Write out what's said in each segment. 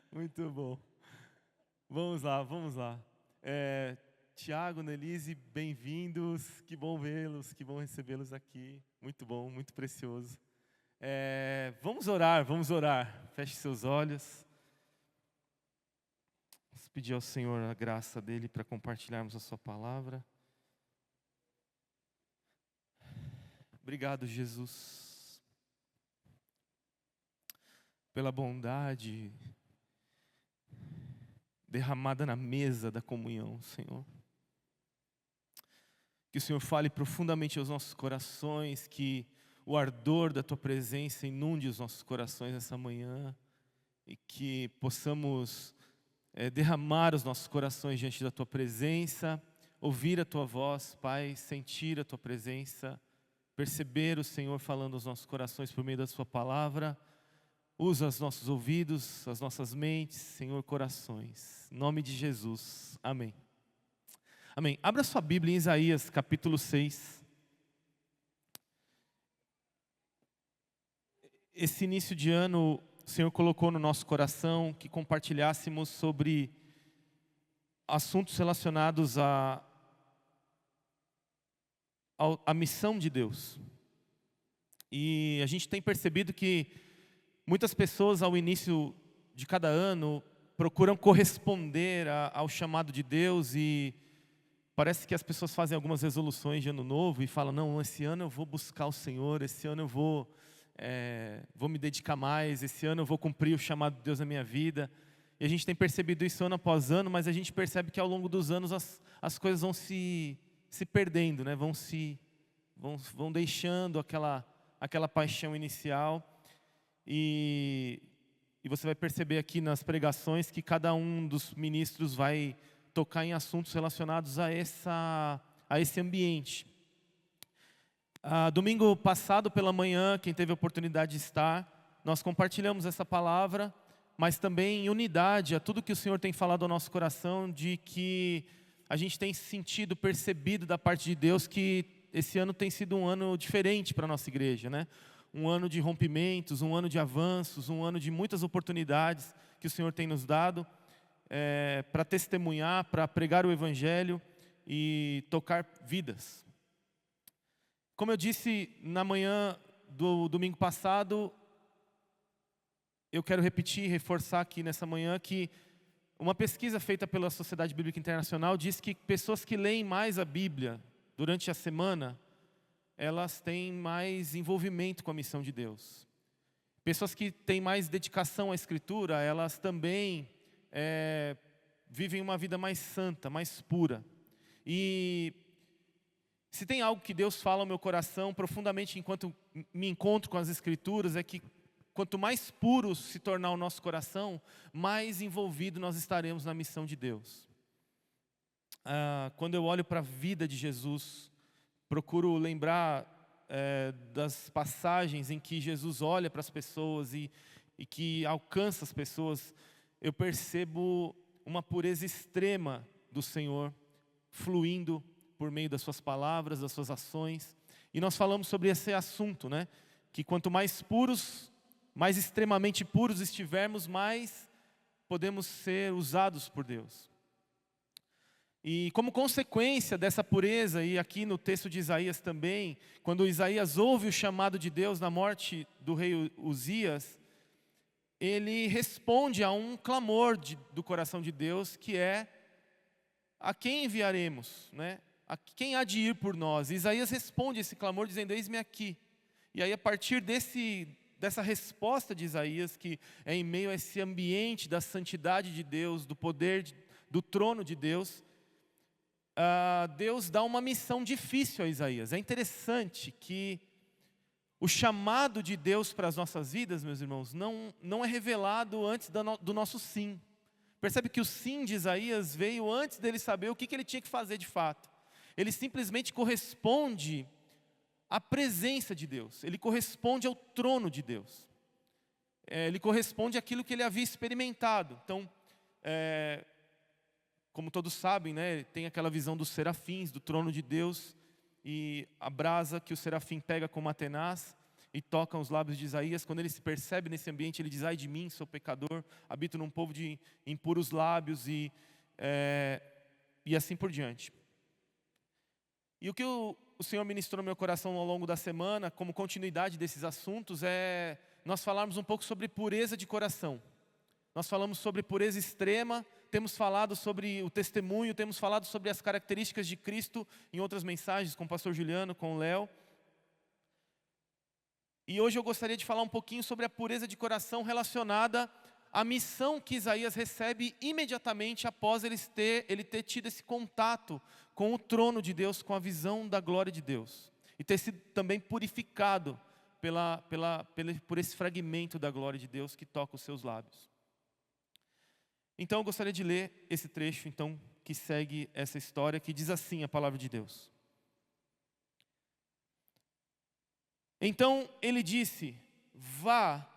Muito bom. Vamos lá, vamos lá. Tiago, Nelise, bem-vindos. Que bom vê-los, que bom recebê-los aqui. Muito bom, muito precioso. Vamos orar, vamos orar. Feche seus olhos. Vamos pedir ao Senhor a graça dEle para compartilharmos a sua palavra. Obrigado, Jesus, pela bondade derramada na mesa da comunhão, Senhor. Que o Senhor fale profundamente aos nossos corações, que o ardor da Tua presença inunde os nossos corações nessa manhã e que possamos derramar os nossos corações diante da Tua presença, ouvir a Tua voz, Pai, sentir a Tua presença, perceber o Senhor falando aos nossos corações por meio da Sua palavra. Usa os nossos ouvidos, as nossas mentes, Senhor, corações. Em nome de Jesus. Amém. Amém. Abra sua Bíblia em Isaías, capítulo 6. Esse início de ano, o Senhor colocou no nosso coração que compartilhássemos sobre assuntos relacionados à missão de Deus. E a gente tem percebido que muitas pessoas, ao início de cada ano, procuram corresponder ao chamado de Deus e parece que as pessoas fazem algumas resoluções de ano novo e falam, não, esse ano eu vou buscar o Senhor, esse ano eu vou me dedicar mais, esse ano eu vou cumprir o chamado de Deus na minha vida. E a gente tem percebido isso ano após ano, mas a gente percebe que ao longo dos anos as coisas vão se perdendo, né? Vão deixando aquela paixão inicial. E você vai perceber aqui nas pregações que cada um dos ministros vai tocar em assuntos relacionados a esse ambiente. Domingo passado pela manhã, quem teve a oportunidade de estar, nós compartilhamos essa palavra, mas também em unidade a tudo que o Senhor tem falado ao nosso coração, de que a gente tem sentido, percebido da parte de Deus que esse ano tem sido um ano diferente para a nossa igreja, né? Um ano de rompimentos, um ano de avanços, um ano de muitas oportunidades que o Senhor tem nos dado para testemunhar, para pregar o Evangelho e tocar vidas. Como eu disse na manhã do domingo passado, eu quero repetir e reforçar aqui nessa manhã que uma pesquisa feita pela Sociedade Bíblica Internacional diz que pessoas que leem mais a Bíblia durante a semana, elas têm mais envolvimento com a missão de Deus. Pessoas que têm mais dedicação à Escritura, elas também vivem uma vida mais santa, mais pura. E se tem algo que Deus fala ao meu coração profundamente enquanto me encontro com as Escrituras, é que quanto mais puro se tornar o nosso coração, mais envolvido nós estaremos na missão de Deus. Quando eu olho para a vida de Jesus, procuro lembrar das passagens em que Jesus olha para as pessoas e que alcança as pessoas, eu percebo uma pureza extrema do Senhor fluindo por meio das suas palavras, das suas ações. E nós falamos sobre esse assunto, né? Que quanto mais puros, mais extremamente puros estivermos, mais podemos ser usados por Deus. E como consequência dessa pureza, e aqui no texto de Isaías também, quando Isaías ouve o chamado de Deus na morte do rei Uzias, ele responde a um clamor do coração de Deus, que é: a quem enviaremos? Né? A quem há de ir por nós? E Isaías responde esse clamor dizendo: eis-me aqui. E aí a partir dessa resposta de Isaías, que é em meio a esse ambiente da santidade de Deus, do poder do trono de Deus, Deus dá uma missão difícil a Isaías. É interessante que o chamado de Deus para as nossas vidas, meus irmãos, não é revelado antes do nosso sim. Percebe que o sim de Isaías veio antes dele saber o que ele tinha que fazer de fato. Ele simplesmente corresponde à presença de Deus. Ele corresponde ao trono de Deus. Ele corresponde àquilo que ele havia experimentado. Então, como todos sabem, né, tem aquela visão dos serafins, do trono de Deus, e a brasa que o serafim pega com uma tenaz. e tocam os lábios de Isaías. Quando ele se percebe nesse ambiente, ele diz: ai de mim, sou pecador, habito num povo de impuros lábios e assim por diante. E o que o Senhor ministrou no meu coração ao longo da semana, como continuidade desses assuntos, é nós falarmos um pouco sobre pureza de coração. Nós falamos sobre pureza extrema, temos falado sobre o testemunho, temos falado sobre as características de Cristo em outras mensagens, com o pastor Juliano, com o Léo. E hoje eu gostaria de falar um pouquinho sobre a pureza de coração relacionada à missão que Isaías recebe imediatamente após ele ter tido esse contato com o trono de Deus, com a visão da glória de Deus. E ter sido também purificado por esse fragmento da glória de Deus que toca os seus lábios. Então eu gostaria de ler esse trecho então, que segue essa história, que diz assim a palavra de Deus. Então ele disse: vá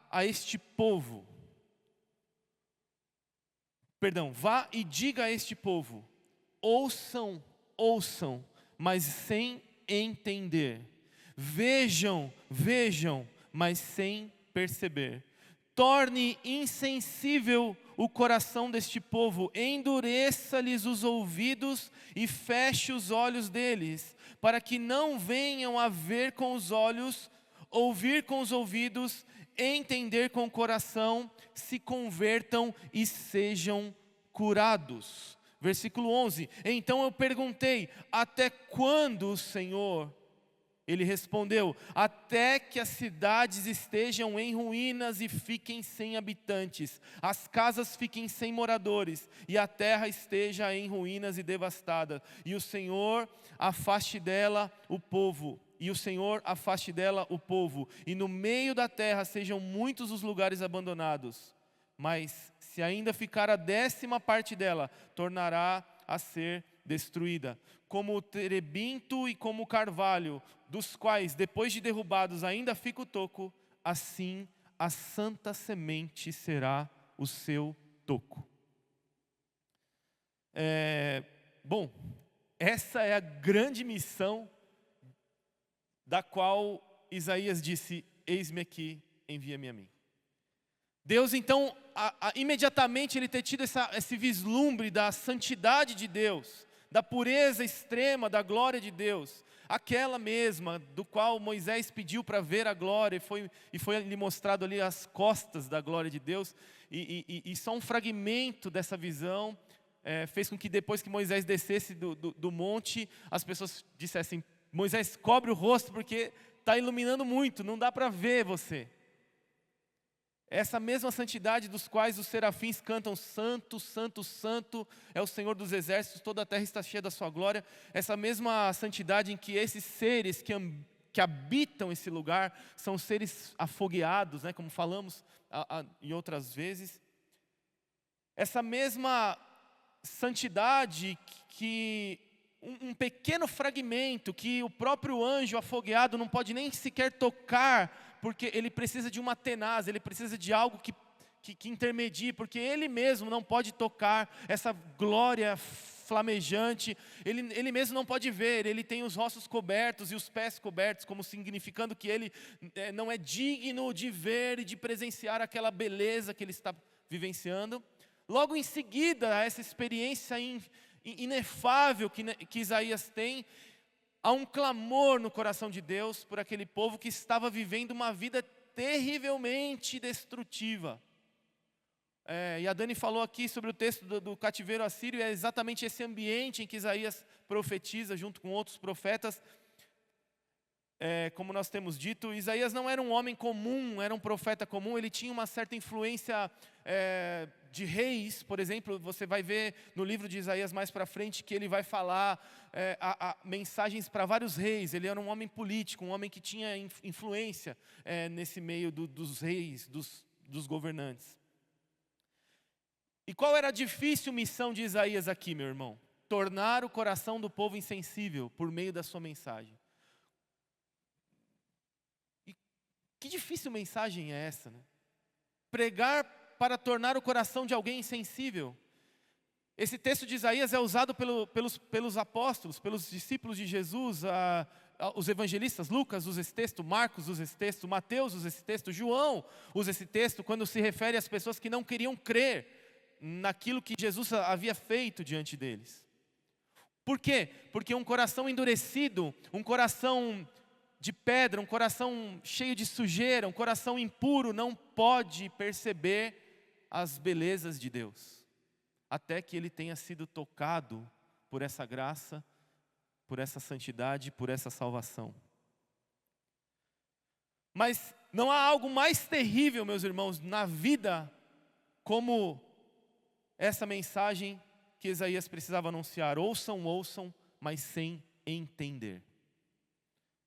e diga a este povo, ouçam, mas sem entender. Vejam, mas sem perceber. Torne insensível o coração deste povo, endureça-lhes os ouvidos e feche os olhos deles, para que não venham a ver com os olhos, ouvir com os ouvidos, entender com o coração, se convertam e sejam curados. Versículo 11, então eu perguntei: até quando, Senhor? Ele respondeu: até que as cidades estejam em ruínas e fiquem sem habitantes, as casas fiquem sem moradores, e a terra esteja em ruínas e devastada, e o Senhor afaste dela o povo, e no meio da terra sejam muitos os lugares abandonados. Mas se ainda ficar a 10ª parte dela, tornará a ser destruída, como o terebinto e como o carvalho, dos quais, depois de derrubados, ainda fica o toco, assim a santa semente será o seu toco. Bom, essa é a grande missão da qual Isaías disse: eis-me aqui, envia-me a mim. Deus então, imediatamente ele ter tido esse vislumbre da santidade de Deus, da pureza extrema da glória de Deus, aquela mesma do qual Moisés pediu para ver a glória, e foi lhe mostrado ali as costas da glória de Deus, e só um fragmento dessa visão fez com que depois que Moisés descesse do monte, as pessoas dissessem: Moisés, cobre o rosto porque está iluminando muito, não dá para ver você. Essa mesma santidade dos quais os serafins cantam: santo, santo, santo é o Senhor dos exércitos, toda a terra está cheia da sua glória. Essa mesma santidade em que esses seres que habitam esse lugar são seres afogueados, né, como falamos em outras vezes. Essa mesma santidade que um pequeno fragmento que o próprio anjo afogueado não pode nem sequer tocar, porque ele precisa de uma tenaz, ele precisa de algo que intermedie, porque ele mesmo não pode tocar essa glória flamejante, ele mesmo não pode ver, ele tem os rostos cobertos e os pés cobertos, como significando que ele não é digno de ver e de presenciar aquela beleza que ele está vivenciando. Logo em seguida, a essa experiência inefável que Isaías tem, há um clamor no coração de Deus por aquele povo que estava vivendo uma vida terrivelmente destrutiva. E a Dani falou aqui sobre o texto do cativeiro assírio, e é exatamente esse ambiente em que Isaías profetiza junto com outros profetas. Como nós temos dito, Isaías não era um homem comum, era um profeta comum, ele tinha uma certa influência de reis. Por exemplo, você vai ver no livro de Isaías mais para frente que ele vai falar mensagens para vários reis. Ele era um homem político, um homem que tinha influência nesse meio dos reis, dos governantes. E qual era a difícil missão de Isaías aqui, meu irmão? Tornar o coração do povo insensível por meio da sua mensagem. Que difícil mensagem é essa, né? Pregar para tornar o coração de alguém insensível. Esse texto de Isaías é usado pelos apóstolos, pelos discípulos de Jesus, os evangelistas, Lucas usa esse texto, Marcos usa esse texto, Mateus usa esse texto, João usa esse texto quando se refere às pessoas que não queriam crer naquilo que Jesus havia feito diante deles. Por quê? Porque um coração endurecido, um coração de pedra, um coração cheio de sujeira, um coração impuro não pode perceber as belezas de Deus, até que ele tenha sido tocado por essa graça, por essa santidade, por essa salvação. Mas não há algo mais terrível, meus irmãos, na vida, como essa mensagem que Isaías precisava anunciar. Ouçam, ouçam, mas sem entender.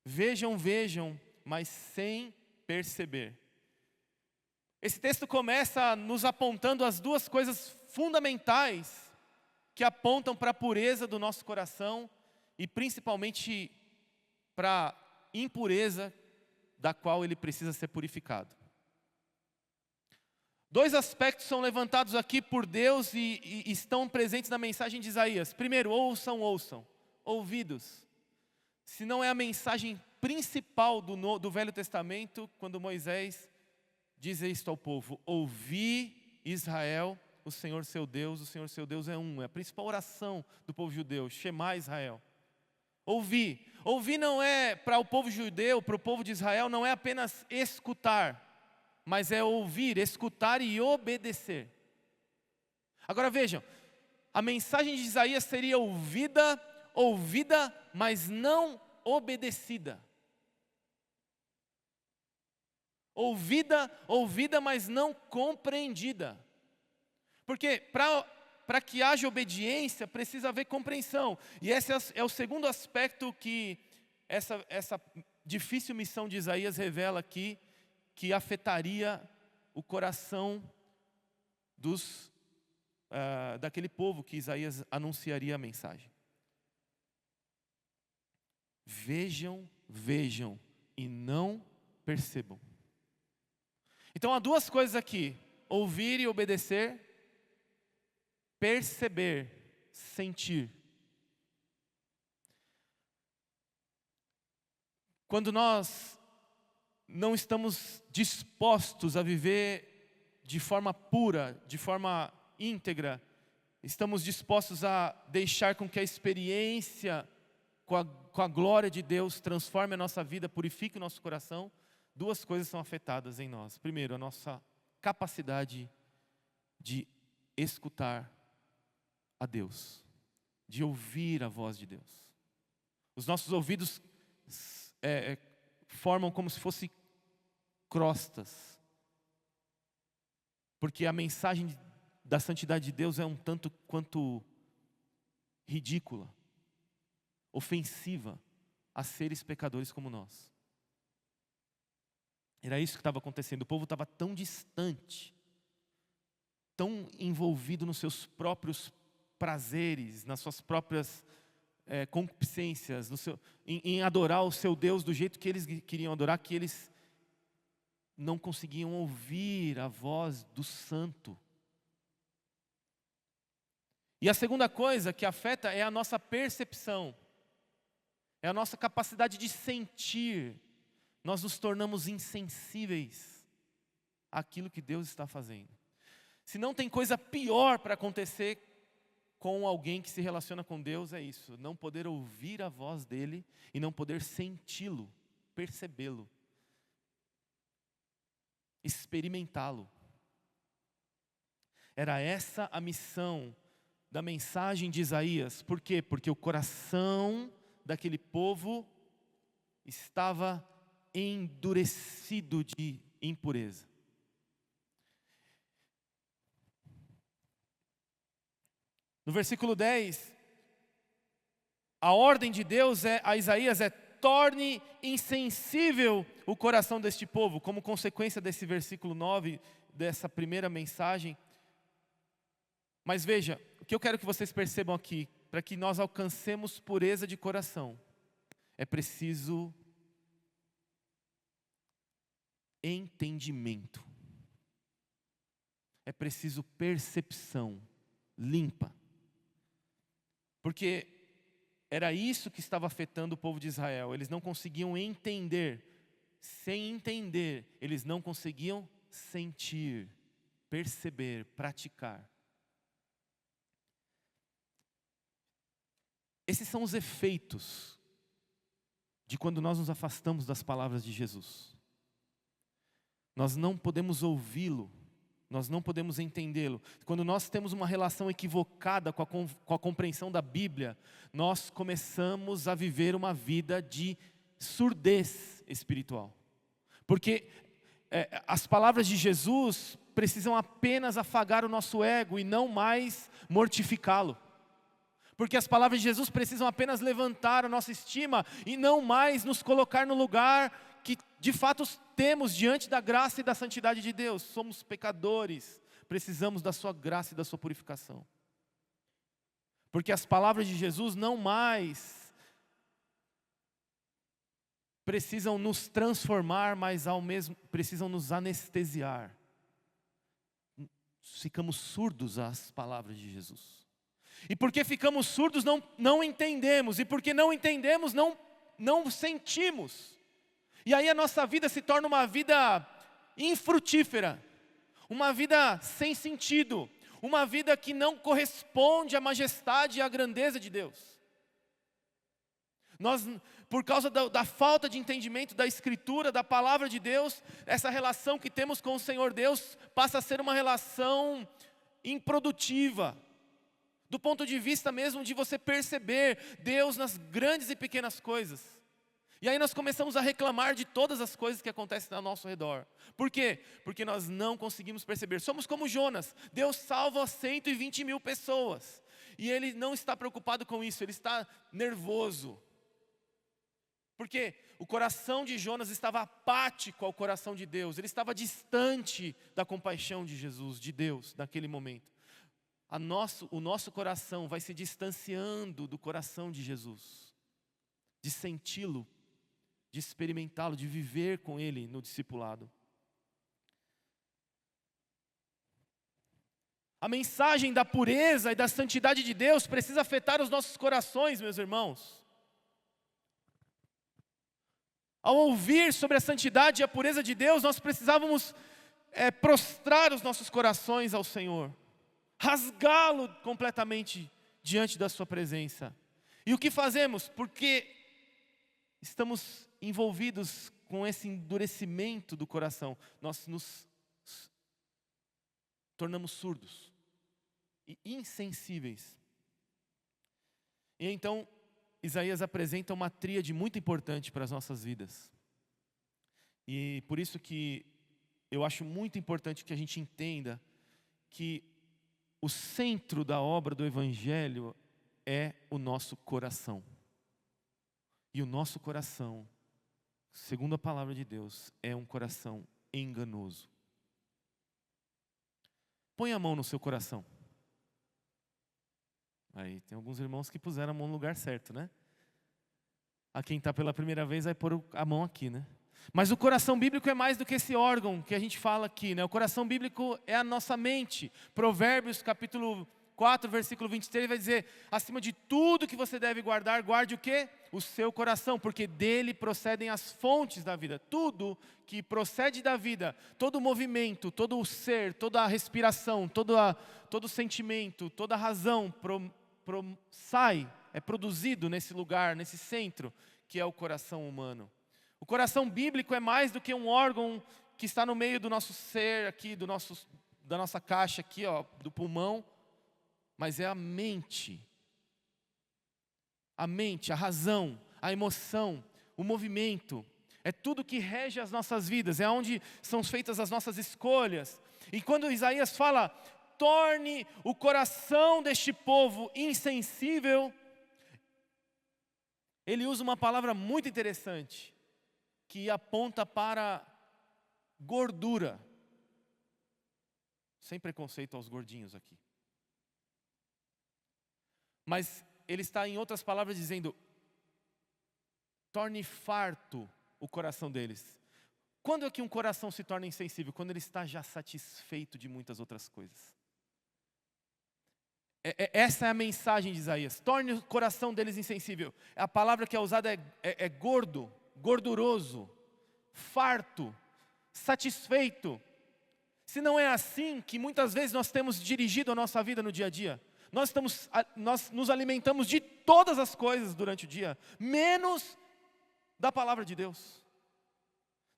Vejam, vejam, mas sem perceber. Esse texto começa nos apontando as duas coisas fundamentais que apontam para a pureza do nosso coração e principalmente para a impureza da qual ele precisa ser purificado. Dois aspectos são levantados aqui por Deus e estão presentes na mensagem de Isaías. Primeiro, ouçam, ouçam, ouvidos. Se não é a mensagem principal do Velho Testamento, quando Moisés diz isto ao povo: ouvi, Israel, o Senhor seu Deus é um. É a principal oração do povo judeu, Shema Israel. Ouvir. Ouvir não é, para o povo judeu, para o povo de Israel, não é apenas escutar, mas é ouvir, escutar e obedecer. Agora vejam, a mensagem de Isaías seria ouvida, mas não obedecida. Ouvida, mas não compreendida. Porque para que haja obediência, precisa haver compreensão. E esse é o segundo aspecto que essa difícil missão de Isaías revela aqui, que afetaria o coração daquele povo que Isaías anunciaria a mensagem. Vejam, vejam e não percebam. Então há duas coisas aqui: ouvir e obedecer, perceber, sentir. Quando nós não estamos dispostos a viver de forma pura, de forma íntegra, estamos dispostos a deixar com que a experiência com a glória de Deus transforme a nossa vida, purifique o nosso coração, duas coisas são afetadas em nós. Primeiro, a nossa capacidade de escutar a Deus, de ouvir a voz de Deus. Os nossos ouvidos formam como se fossem crostas, porque a mensagem da santidade de Deus é um tanto quanto ridícula, ofensiva a seres pecadores como nós. Era isso que estava acontecendo. O povo estava tão distante, tão envolvido nos seus próprios prazeres, nas suas próprias concupiscências, em adorar o seu Deus do jeito que eles queriam adorar, que eles não conseguiam ouvir a voz do santo. E a segunda coisa que afeta é a nossa percepção, é a nossa capacidade de sentir. Nós nos tornamos insensíveis àquilo que Deus está fazendo. Se não tem coisa pior para acontecer com alguém que se relaciona com Deus, é isso: não poder ouvir a voz dele e não poder senti-lo, percebê-lo, experimentá-lo. Era essa a missão da mensagem de Isaías. Por quê? Porque o coração daquele povo estava endurecido de impureza. No versículo 10, a ordem de Deus a Isaías é: torne insensível o coração deste povo. Como consequência desse versículo 9, dessa primeira mensagem. Mas veja, o que eu quero que vocês percebam aqui, para que nós alcancemos pureza de coração, é preciso entendimento. É preciso percepção limpa. Porque era isso que estava afetando o povo de Israel. Eles não conseguiam entender. Sem entender, eles não conseguiam sentir, perceber, praticar. Esses são os efeitos de quando nós nos afastamos das palavras de Jesus. Nós não podemos ouvi-lo, nós não podemos entendê-lo. Quando nós temos uma relação equivocada com a compreensão da Bíblia, nós começamos a viver uma vida de surdez espiritual. Porque as palavras de Jesus precisam apenas afagar o nosso ego e não mais mortificá-lo. Porque as palavras de Jesus precisam apenas levantar a nossa estima e não mais nos colocar no lugar que de fato temos diante da graça e da santidade de Deus. Somos pecadores, precisamos da sua graça e da sua purificação. Porque as palavras de Jesus não mais precisam nos transformar, mas precisam nos anestesiar. Ficamos surdos às palavras de Jesus. E porque ficamos surdos, não entendemos. E porque não entendemos, não sentimos. E aí a nossa vida se torna uma vida infrutífera. Uma vida sem sentido. Uma vida que não corresponde à majestade e à grandeza de Deus. Nós, por causa da falta de entendimento da Escritura, da Palavra de Deus, essa relação que temos com o Senhor Deus passa a ser uma relação improdutiva. Do ponto de vista mesmo de você perceber Deus nas grandes e pequenas coisas. E aí nós começamos a reclamar de todas as coisas que acontecem ao nosso redor. Por quê? Porque nós não conseguimos perceber. Somos como Jonas. Deus salva 120 mil pessoas. E Ele não está preocupado com isso, Ele está nervoso. Porque o coração de Jonas estava apático ao coração de Deus. Ele estava distante da compaixão de Jesus, de Deus, naquele momento. O nosso coração vai se distanciando do coração de Jesus, de senti-lo, de experimentá-lo, de viver com Ele no discipulado. A mensagem da pureza e da santidade de Deus precisa afetar os nossos corações, meus irmãos. Ao ouvir sobre a santidade e a pureza de Deus, nós precisávamos prostrar os nossos corações ao Senhor. Rasgá-lo completamente diante da sua presença. E o que fazemos? Porque estamos envolvidos com esse endurecimento do coração, nós nos tornamos surdos e insensíveis. E então, Isaías apresenta uma tríade muito importante para as nossas vidas. E por isso que eu acho muito importante que a gente entenda que o centro da obra do Evangelho é o nosso coração. E o nosso coração, segundo a palavra de Deus, é um coração enganoso. Põe a mão no seu coração. Aí, tem alguns irmãos que puseram a mão no lugar certo, né? A quem está pela primeira vez vai pôr a mão aqui, né? Mas o coração bíblico é mais do que esse órgão que a gente fala aqui, né? O coração bíblico é a nossa mente. Provérbios capítulo 4, versículo 23 vai dizer: acima de tudo que você deve guardar, guarde o quê? O seu coração, porque dele procedem as fontes da vida. Tudo que procede da vida, todo o movimento, todo o ser, toda a respiração, todo o sentimento, toda a razão é produzido nesse lugar, nesse centro, que é o coração humano. O coração bíblico é mais do que um órgão que está no meio do nosso ser aqui, da nossa caixa aqui, ó, do pulmão, mas é a mente. A mente, a razão, a emoção, o movimento, é tudo que rege as nossas vidas, é onde são feitas as nossas escolhas. E quando Isaías fala, torne o coração deste povo insensível, ele usa uma palavra muito interessante, que aponta para gordura. Sem preconceito aos gordinhos aqui. Mas ele está, em outras palavras, dizendo, torne farto o coração deles. Quando é que um coração se torna insensível? Quando ele está já satisfeito de muitas outras coisas. Essa é a mensagem de Isaías. Torne o coração deles insensível. A palavra que é usada é gordo, gorduroso, farto, satisfeito. Se não é assim que muitas vezes nós temos dirigido a nossa vida no dia a dia. Nós nos alimentamos de todas as coisas durante o dia, menos da palavra de Deus.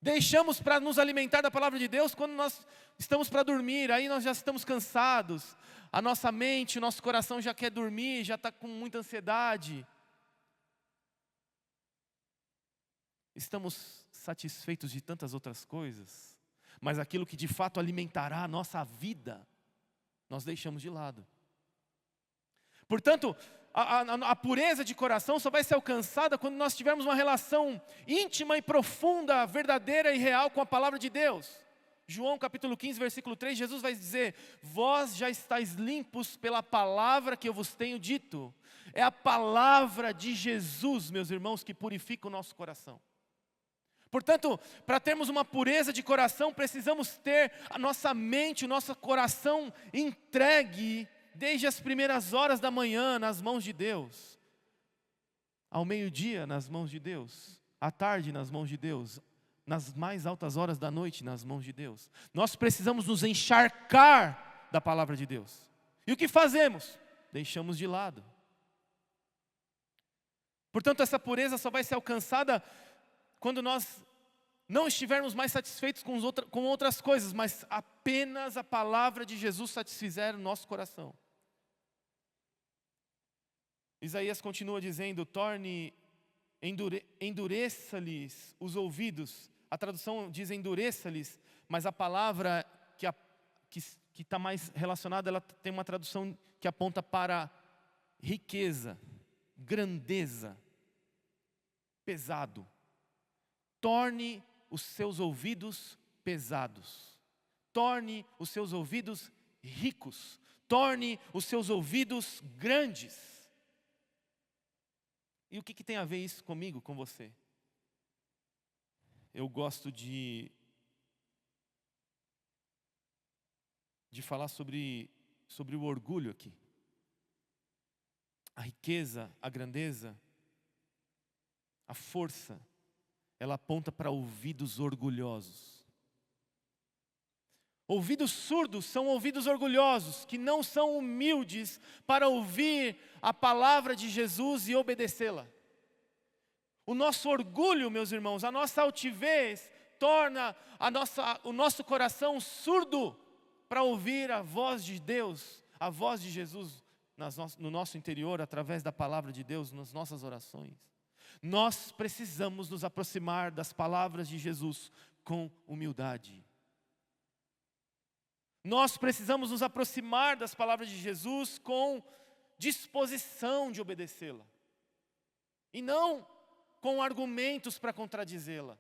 Deixamos para nos alimentar da palavra de Deus quando nós estamos para dormir, aí nós já estamos cansados, a nossa mente, o nosso coração já quer dormir, já está com muita ansiedade. Estamos satisfeitos de tantas outras coisas, mas aquilo que de fato alimentará a nossa vida, nós deixamos de lado. Portanto, a pureza de coração só vai ser alcançada quando nós tivermos uma relação íntima e profunda, verdadeira e real com a palavra de Deus. João capítulo 15, versículo 3, Jesus vai dizer: vós já estáis limpos pela palavra que eu vos tenho dito. É a palavra de Jesus, meus irmãos, que purifica o nosso coração. Portanto, para termos uma pureza de coração, precisamos ter a nossa mente, o nosso coração entregue desde as primeiras horas da manhã nas mãos de Deus, ao meio-dia nas mãos de Deus, à tarde nas mãos de Deus, nas mais altas horas da noite nas mãos de Deus. Nós precisamos nos encharcar da palavra de Deus. E o que fazemos? Deixamos de lado. Portanto, essa pureza só vai ser alcançada quando nós não estivermos mais satisfeitos com outras coisas, mas apenas a palavra de Jesus satisfizer o nosso coração. Isaías continua dizendo: endureça-lhes os ouvidos. A tradução diz endureça-lhes, mas a palavra que está mais relacionada, ela tem uma tradução que aponta para riqueza, grandeza, pesado. Torne os seus ouvidos pesados. Torne os seus ouvidos ricos. Torne os seus ouvidos grandes. E o que tem a ver isso comigo, com você? Eu gosto de falar sobre o orgulho aqui. A riqueza, a grandeza, a força, ela aponta para ouvidos orgulhosos. Ouvidos surdos são ouvidos orgulhosos, que não são humildes para ouvir a palavra de Jesus e obedecê-la. O nosso orgulho, meus irmãos, a nossa altivez, torna o nosso coração surdo para ouvir a voz de Deus, a voz de Jesus no nosso interior, através da palavra de Deus, nas nossas orações. Nós precisamos nos aproximar das palavras de Jesus com humildade. Nós precisamos nos aproximar das palavras de Jesus com disposição de obedecê-la. E não com argumentos para contradizê-la.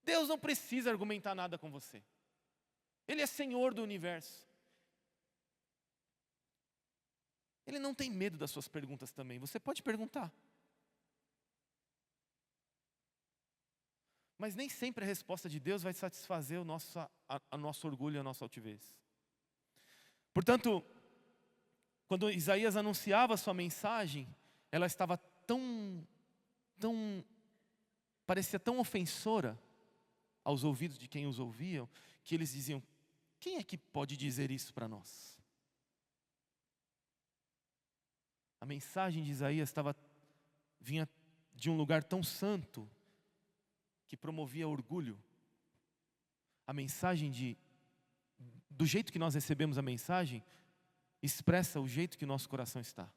Deus não precisa argumentar nada com você. Ele é Senhor do universo. Ele não tem medo das suas perguntas também. Você pode perguntar. Mas nem sempre a resposta de Deus vai satisfazer o nosso orgulho e a nossa altivez. Portanto, quando Isaías anunciava a sua mensagem, ela estava parecia tão ofensora aos ouvidos de quem os ouviam, que eles diziam: quem é que pode dizer isso para nós? A mensagem de Isaías vinha de um lugar tão santo, que promovia orgulho. A mensagem do jeito que nós recebemos a mensagem, expressa o jeito que o nosso coração está.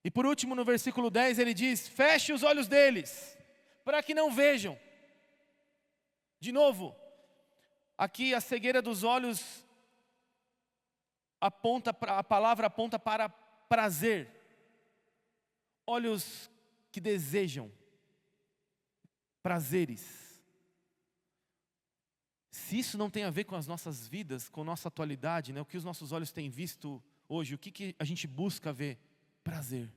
E por último, no versículo 10, ele diz: feche os olhos deles, para que não vejam. De novo, aqui a cegueira dos olhos a palavra aponta para prazer. Olhos que desejam prazeres. Se isso não tem a ver com as nossas vidas, com a nossa atualidade, né, o que os nossos olhos têm visto hoje, o que a gente busca ver? Prazer.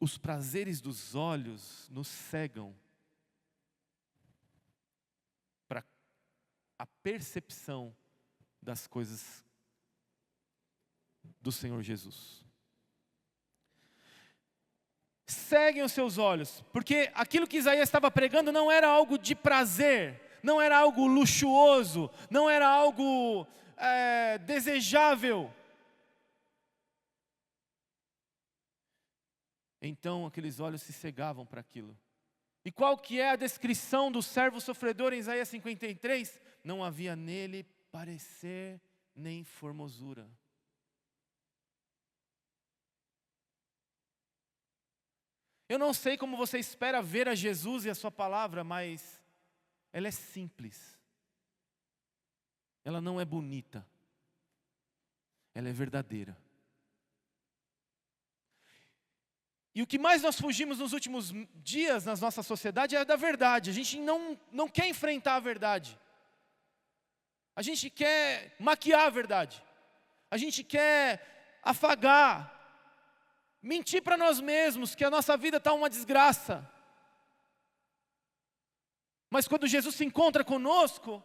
Os prazeres dos olhos nos cegam. a percepção das coisas do Senhor Jesus. Ceguem os seus olhos, porque aquilo que Isaías estava pregando não era algo de prazer, não era algo luxuoso, não era algo desejável. Então aqueles olhos se cegavam para aquilo. E qual que é a descrição do servo sofredor em Isaías 53? Não havia nele parecer nem formosura. Eu não sei como você espera ver a Jesus e a sua palavra, mas ela é simples. Ela não é bonita. Ela é verdadeira. E o que mais nós fugimos nos últimos dias na nossa sociedade é da verdade. A gente não quer enfrentar a verdade. A gente quer maquiar a verdade. A gente quer afagar. Mentir para nós mesmos que a nossa vida está uma desgraça. Mas quando Jesus se encontra conosco,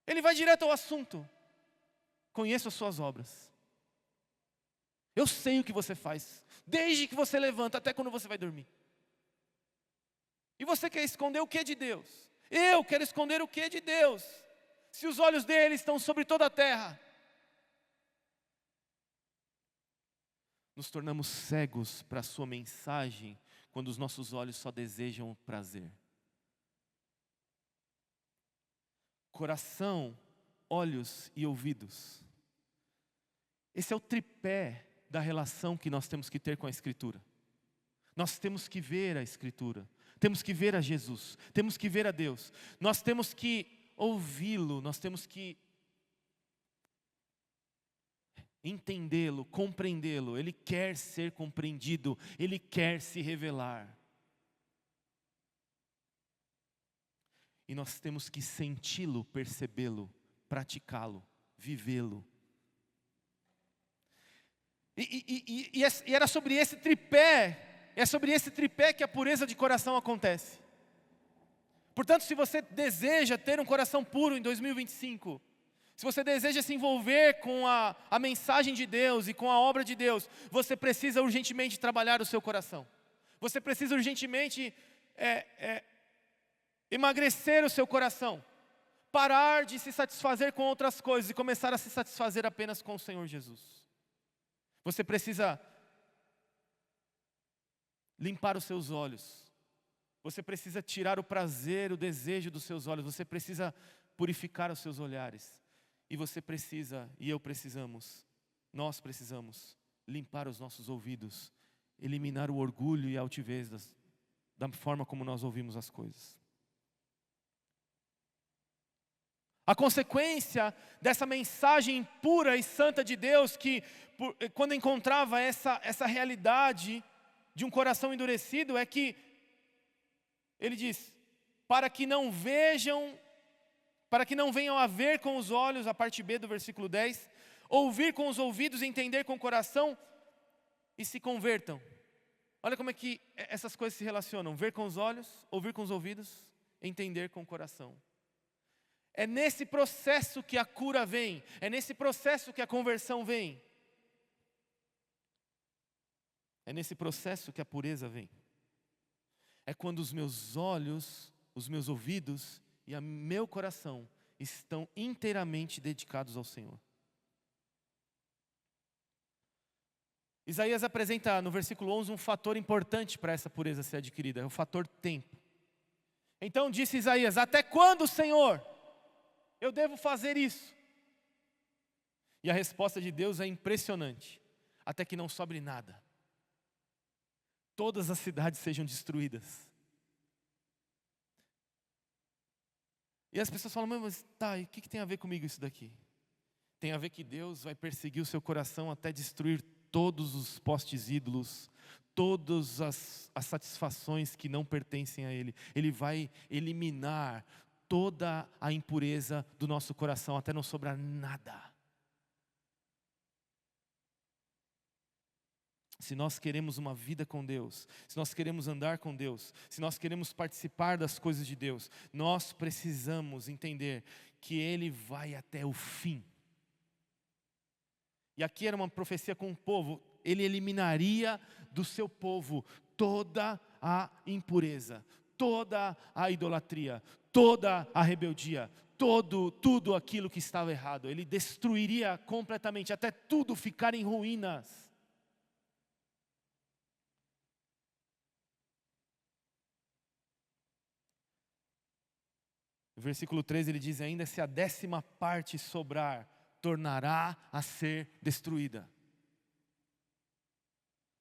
Ele vai direto ao assunto. Conheço as suas obras. Eu sei o que você faz, desde que você levanta até quando você vai dormir. E você quer esconder o que de Deus? Eu quero esconder o que de Deus? Se os olhos dele estão sobre toda a terra. Nos tornamos cegos para a sua mensagem quando os nossos olhos só desejam o prazer. Coração, olhos e ouvidos. Esse é o tripé da relação que nós temos que ter com a Escritura. Nós temos que ver a Escritura, temos que ver a Jesus, temos que ver a Deus. Nós temos que ouvi-lo, nós temos que entendê-lo, compreendê-lo. Ele quer ser compreendido, Ele quer se revelar. E nós temos que senti-lo, percebê-lo, praticá-lo, vivê-lo. E era sobre esse tripé, é sobre esse tripé que a pureza de coração acontece. Portanto, se você deseja ter um coração puro em 2025, se você deseja se envolver com a mensagem de Deus e com a obra de Deus, você precisa urgentemente trabalhar o seu coração. Você precisa urgentemente emagrecer o seu coração. Parar de se satisfazer com outras coisas e começar a se satisfazer apenas com o Senhor Jesus. Você precisa limpar os seus olhos. Você precisa tirar o prazer, o desejo dos seus olhos. Você precisa purificar os seus olhares. E você precisa, e eu precisamos, nós precisamos limpar os nossos ouvidos, eliminar o orgulho e a altivez da forma como nós ouvimos as coisas. A consequência dessa mensagem pura e santa de Deus, que quando encontrava essa realidade de um coração endurecido, é que ele diz, para que não venham a ver com os olhos, a parte B do versículo 10, ouvir com os ouvidos, entender com o coração e se convertam. Olha como é que essas coisas se relacionam, ver com os olhos, ouvir com os ouvidos, entender com o coração. É nesse processo que a cura vem, é nesse processo que a conversão vem. É nesse processo que a pureza vem. É quando os meus olhos, os meus ouvidos e o meu coração estão inteiramente dedicados ao Senhor. Isaías apresenta no versículo 11 um fator importante para essa pureza ser adquirida, é o fator tempo. Então disse Isaías, até quando, Senhor, eu devo fazer isso? E a resposta de Deus é impressionante, até que não sobre nada. Todas as cidades sejam destruídas. E as pessoas falam, mas tá, e o que tem a ver comigo isso daqui? Tem a ver que Deus vai perseguir o seu coração até destruir todos os postes ídolos, todas as satisfações que não pertencem a Ele. Ele vai eliminar toda a impureza do nosso coração, até não sobrar nada. se nós queremos uma vida com Deus, se nós queremos andar com Deus, se nós queremos participar das coisas de Deus, nós precisamos entender que Ele vai até o fim. E aqui era uma profecia com o povo. Ele eliminaria do seu povo toda a impureza, toda a idolatria, toda a rebeldia, tudo aquilo que estava errado. Ele destruiria completamente, até tudo ficar em ruínas. No versículo 13 ele diz ainda: se a 10ª parte sobrar, tornará a ser destruída.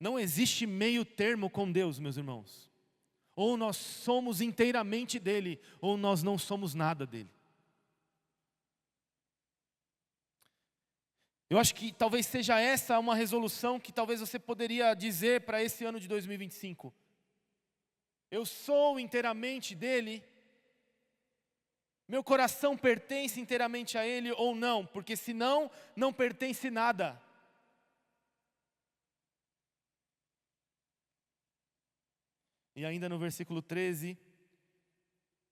Não existe meio termo com Deus, meus irmãos. Ou nós somos inteiramente dele, ou nós não somos nada dele. Eu acho que talvez seja essa uma resolução que talvez você poderia dizer para esse ano de 2025. Eu sou inteiramente dele. Meu coração pertence inteiramente a Ele ou não? Porque senão, não pertence nada. E ainda no versículo 13,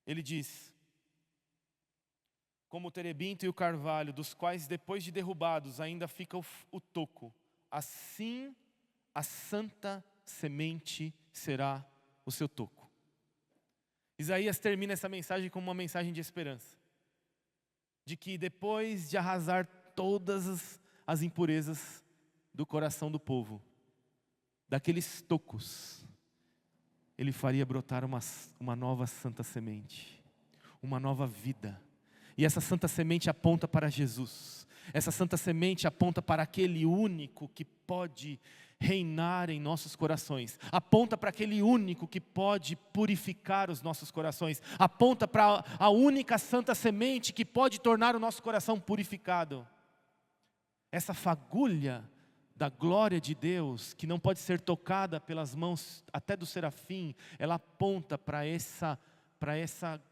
ele diz: como o terebinto e o carvalho, dos quais depois de derrubados ainda fica o toco, assim a santa semente será o seu toco. Isaías termina essa mensagem com uma mensagem de esperança. De que depois de arrasar todas as impurezas do coração do povo, daqueles tocos, Ele faria brotar uma nova santa semente, uma nova vida. E essa santa semente aponta para Jesus. Essa santa semente aponta para aquele único que pode reinar em nossos corações. Aponta para aquele único que pode purificar os nossos corações. Aponta para a única santa semente que pode tornar o nosso coração purificado. Essa fagulha da glória de Deus, que não pode ser tocada pelas mãos até do serafim, ela aponta para essa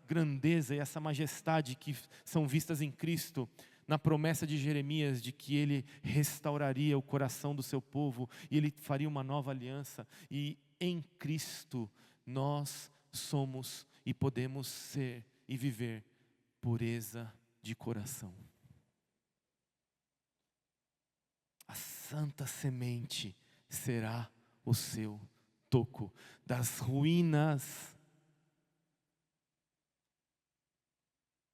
grandeza e essa majestade que são vistas em Cristo, na promessa de Jeremias de que Ele restauraria o coração do seu povo e Ele faria uma nova aliança. E em Cristo nós somos e podemos ser e viver pureza de coração. A santa semente será o seu toco. Das ruínas,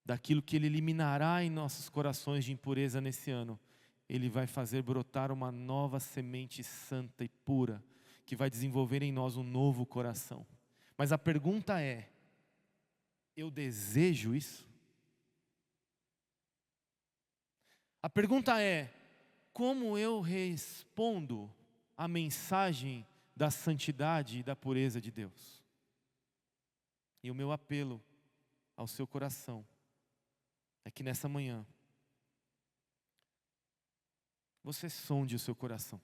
daquilo que Ele eliminará em nossos corações de impureza nesse ano, Ele vai fazer brotar uma nova semente santa e pura, que vai desenvolver em nós um novo coração. Mas a pergunta é: eu desejo isso? A pergunta é: como eu respondo à mensagem da santidade e da pureza de Deus? E o meu apelo ao seu coração é que nessa manhã você sonde o seu coração.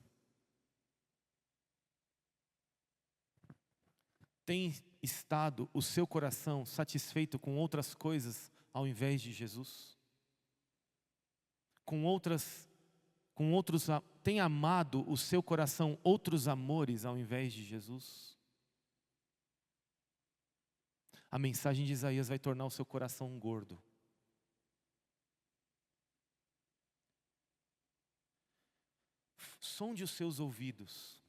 Tem estado o seu coração satisfeito com outras coisas ao invés de Jesus? Tem amado o seu coração outros amores ao invés de Jesus? A mensagem de Isaías vai tornar o seu coração gordo. Sonde os seus ouvidos.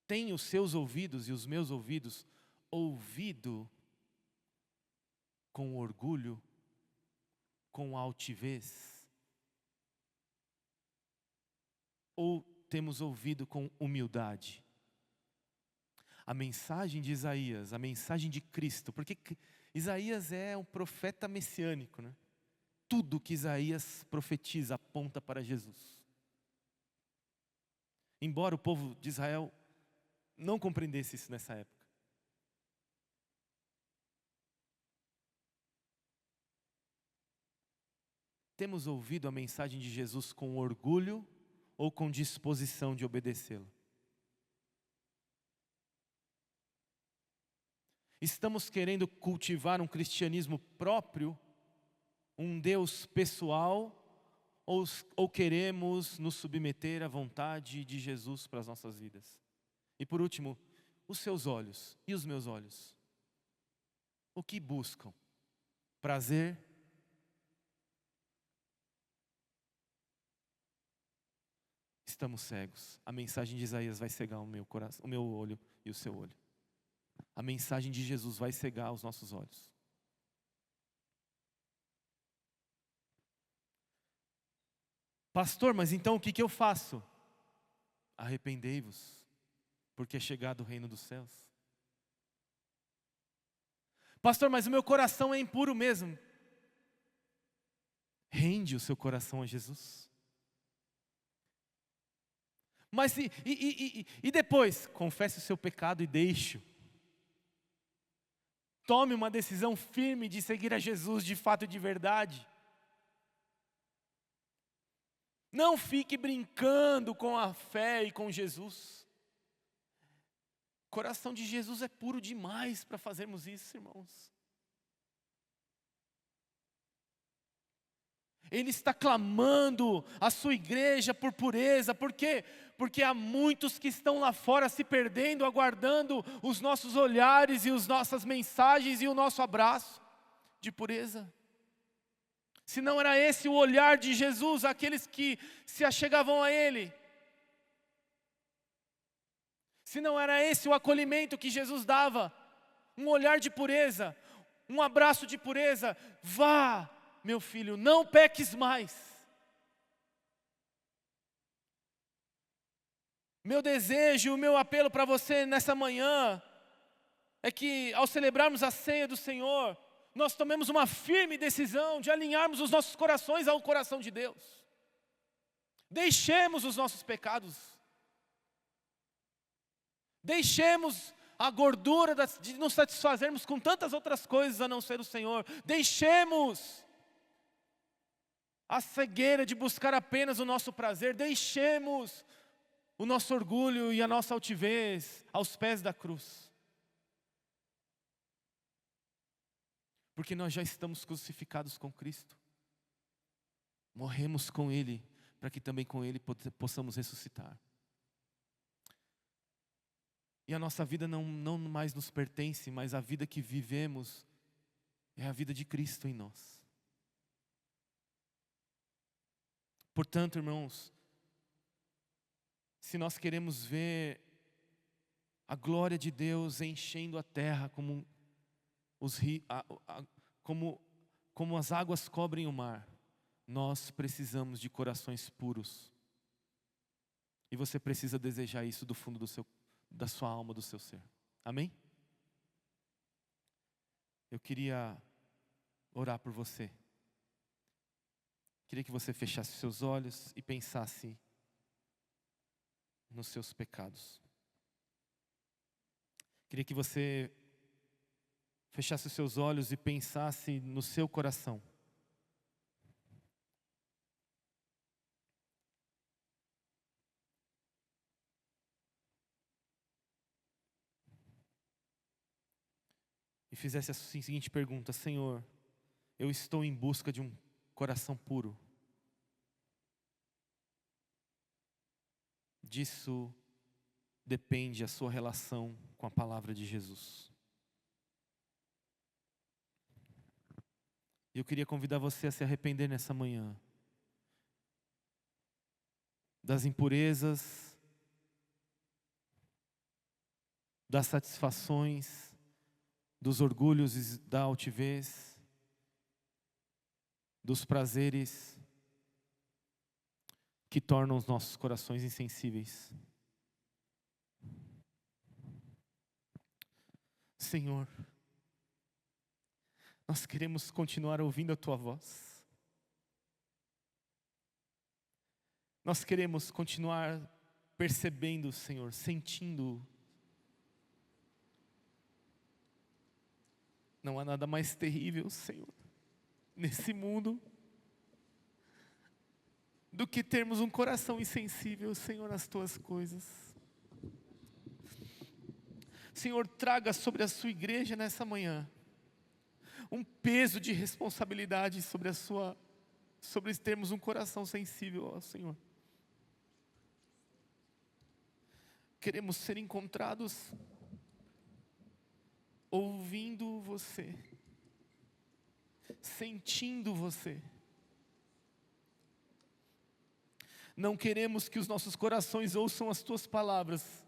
Tem os seus ouvidos e os meus ouvidos ouvido com orgulho, com altivez? Ou temos ouvido com humildade? A mensagem de Isaías, a mensagem de Cristo, porque Isaías é um profeta messiânico, né? Tudo que Isaías profetiza aponta para Jesus. Embora o povo de Israel não compreendesse isso nessa época. Temos ouvido a mensagem de Jesus com orgulho ou com disposição de obedecê-la? Estamos querendo cultivar um cristianismo próprio, um Deus pessoal, ou queremos nos submeter à vontade de Jesus para as nossas vidas? E por último, os seus olhos e os meus olhos, o que buscam? Prazer? Estamos cegos. A mensagem de Isaías vai cegar o meu coração, o meu olho e o seu olho. A mensagem de Jesus vai cegar os nossos olhos. Pastor, mas então o que eu faço? Arrependei-vos, porque é chegado o reino dos céus. Pastor, mas o meu coração é impuro mesmo. Rende o seu coração a Jesus. Mas e depois? Confesse o seu pecado e deixe-o. Tome uma decisão firme de seguir a Jesus de fato e de verdade. Não fique brincando com a fé e com Jesus. O coração de Jesus é puro demais para fazermos isso, irmãos. Ele está clamando a sua igreja por pureza. Por quê? Porque há muitos que estão lá fora se perdendo, aguardando os nossos olhares e as nossas mensagens e o nosso abraço de pureza. Se não era esse o olhar de Jesus, aqueles que se achegavam a Ele. Se não era esse o acolhimento que Jesus dava, um olhar de pureza, um abraço de pureza, vá, meu filho, não peques mais. Meu desejo, o meu apelo para você nessa manhã, é que ao celebrarmos a ceia do Senhor, nós tomemos uma firme decisão de alinharmos os nossos corações ao coração de Deus. Deixemos os nossos pecados. Deixemos a gordura de nos satisfazermos com tantas outras coisas a não ser o Senhor. Deixemos a cegueira de buscar apenas o nosso prazer. Deixemos o nosso orgulho e a nossa altivez aos pés da cruz. Porque nós já estamos crucificados com Cristo. Morremos com Ele, para que também com Ele possamos ressuscitar. E a nossa vida não mais nos pertence, mas a vida que vivemos é a vida de Cristo em nós. Portanto, irmãos, se nós queremos ver a glória de Deus enchendo a terra como as águas cobrem o mar, nós precisamos de corações puros. E você precisa desejar isso do fundo da sua alma, do seu ser. Amém? Eu queria orar por você. Queria que você fechasse seus olhos e pensasse nos seus pecados. Queria que você fechasse os seus olhos e pensasse no seu coração. E fizesse a seguinte pergunta: Senhor, eu estou em busca de um coração puro. Disso depende a sua relação com a palavra de Jesus. Eu queria convidar você a se arrepender nessa manhã das impurezas, das satisfações, dos orgulhos e da altivez, dos prazeres que tornam os nossos corações insensíveis. Senhor, nós queremos continuar ouvindo a Tua voz. Nós queremos continuar percebendo, Senhor, sentindo. Não há nada mais terrível, Senhor, nesse mundo, do que termos um coração insensível, Senhor, às Tuas coisas. Senhor, traga sobre a Sua igreja nessa manhã um peso de responsabilidade sobre a sua sobre termos um coração sensível ao Senhor. Queremos ser encontrados ouvindo você, sentindo você. Não queremos que os nossos corações ouçam as tuas palavras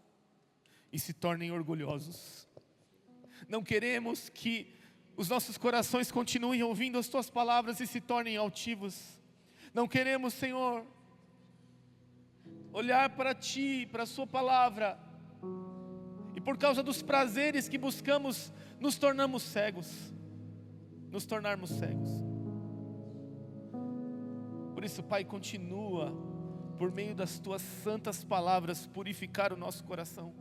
e se tornem orgulhosos. Não queremos que os nossos corações continuem ouvindo as tuas palavras e se tornem altivos. Não queremos, Senhor, olhar para Ti, para a Sua palavra, e por causa dos prazeres que buscamos, nos tornarmos cegos. Por isso, Pai, continua, por meio das Tuas santas palavras, purificar o nosso coração.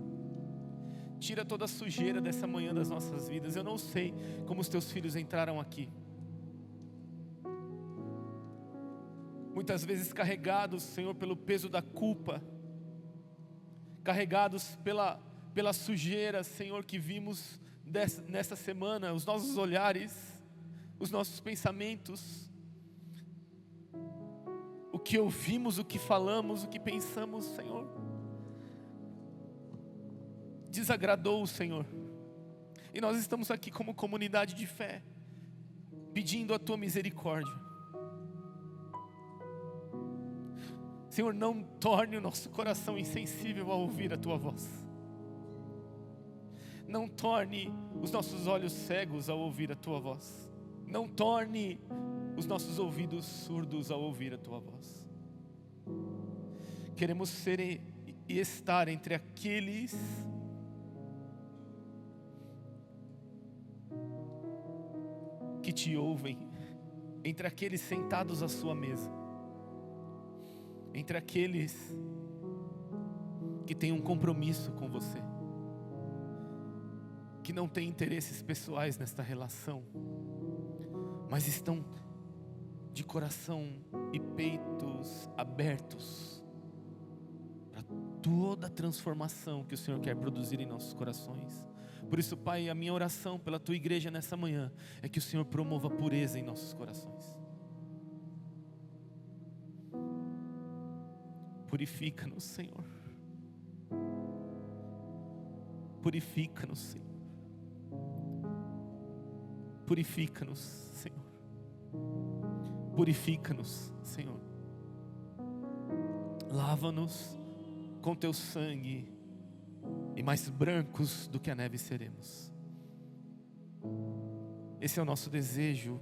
Tira toda a sujeira dessa manhã das nossas vidas. Eu não sei como os Teus filhos entraram aqui. Muitas vezes carregados, Senhor, pelo peso da culpa, carregados pela sujeira, Senhor, que vimos nessa semana, os nossos olhares, os nossos pensamentos, o que ouvimos, o que falamos, o que pensamos, Senhor, desagradou o Senhor. E nós estamos aqui como comunidade de fé, pedindo a Tua misericórdia. Senhor, não torne o nosso coração insensível a ouvir a Tua voz. Não torne os nossos olhos cegos a ouvir a Tua voz. Não torne os nossos ouvidos surdos a ouvir a Tua voz. Queremos ser e estar entre aqueles que Te ouvem, entre aqueles sentados à Sua mesa, entre aqueles que têm um compromisso com você, que não têm interesses pessoais nesta relação, mas estão de coração e peitos abertos para toda a transformação que o Senhor quer produzir em nossos corações. Por isso, Pai, a minha oração pela Tua igreja nessa manhã é que o Senhor promova pureza em nossos corações. Purifica-nos, Senhor. Purifica-nos, Senhor. Purifica-nos, Senhor. Purifica-nos, Senhor. Lava-nos com Teu sangue, e mais brancos do que a neve seremos. Esse é o nosso desejo.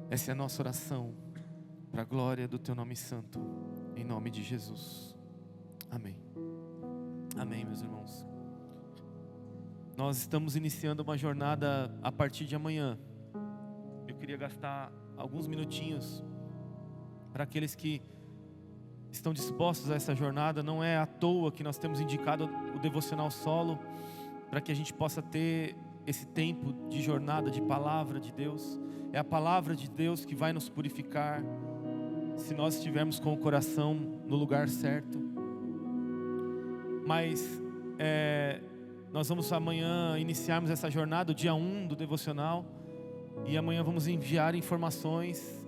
Essa é a nossa oração, para a glória do Teu nome santo, em nome de Jesus. Amém. Amém, meus irmãos. Nós estamos iniciando uma jornada a partir de amanhã. Eu queria gastar alguns minutinhos para aqueles que estão dispostos a essa jornada. Não é à toa que nós temos indicado o devocional solo, para que a gente possa ter esse tempo de jornada de palavra de Deus. É a palavra de Deus que vai nos purificar, se nós estivermos com o coração no lugar certo. Mas nós vamos amanhã iniciarmos essa jornada, o dia 1 do devocional, e amanhã vamos enviar informações